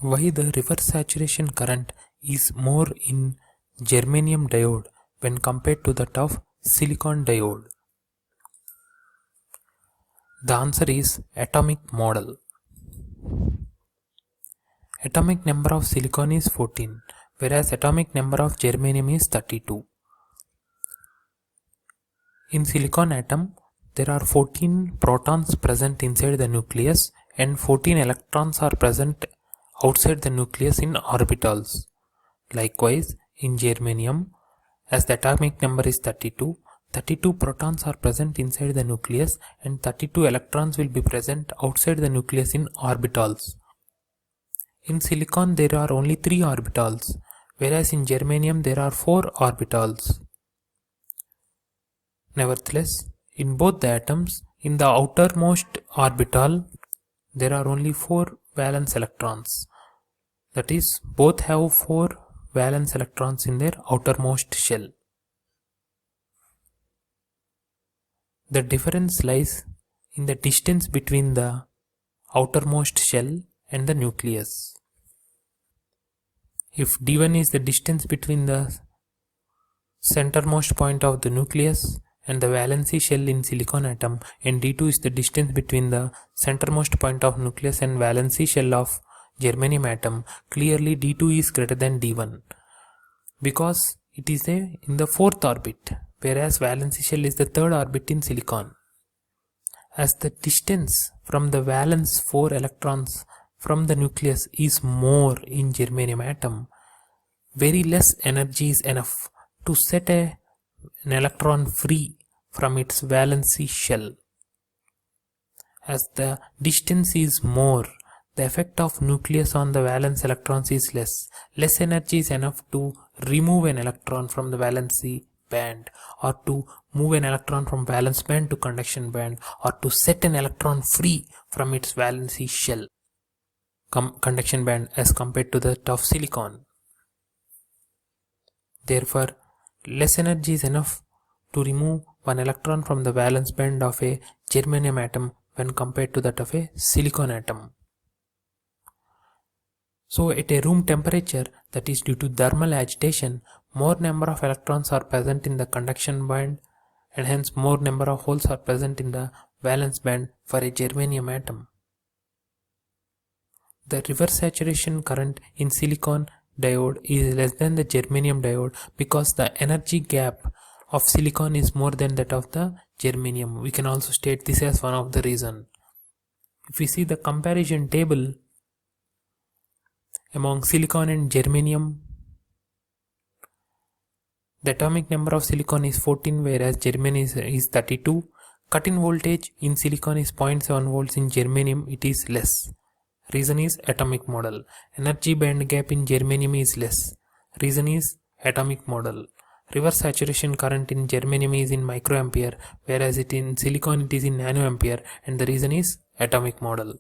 Why the reverse saturation current is more in germanium diode when compared to that of silicon diode? The answer is atomic model. Atomic number of silicon is 14, whereas atomic number of germanium is 32. In silicon atom, there are 14 protons present inside the nucleus and 14 electrons are present outside the nucleus in orbitals. Likewise, in germanium, as the atomic number is 32, 32 protons are present inside the nucleus and 32 electrons will be present outside the nucleus in orbitals. In silicon, there are only 3 orbitals, whereas in germanium there are 4 orbitals. Nevertheless, in both the atoms, in the outermost orbital, there are only 4 valence electrons. That is, both have 4 valence electrons in their outermost shell. The difference lies in the distance between the outermost shell and the nucleus. If d1 is the distance between the centermost point of the nucleus and the valency shell in silicon atom, and d2 is the distance between the centermost point of nucleus and valency shell of germanium atom, clearly d2 is greater than d1 because it is in the 4th orbit, whereas valency shell is the 3rd orbit in silicon. As the distance from the valence 4 electrons from the nucleus is more in germanium atom, very less energy is enough to set an electron free from its valency shell. As the distance is more, the effect of nucleus on the valence electrons is less. Less energy is enough to remove an electron from the valency band, or to move an electron from valence band to conduction band, or to set an electron free from its valency shell, conduction band, as compared to that of silicon. Therefore, less energy is enough to remove one electron from the valence band of a germanium atom when compared to that of a silicon atom. So at a room temperature, that is due to thermal agitation, more number of electrons are present in the conduction band and hence more number of holes are present in the valence band for a germanium atom. The reverse saturation current in silicon diode is less than the germanium diode because the energy gap of silicon is more than that of the germanium. We can also state this as one of the reasons. If we see the comparison table among silicon and germanium, the atomic number of silicon is 14 whereas germanium is 32. Cut-in voltage in silicon is 0.7 volts, in germanium it is less. Reason is atomic model. Energy band gap in germanium is less. Reason is atomic model. Reverse saturation current in germanium is in microampere, whereas in silicon it is in nanoampere, and the reason is atomic model.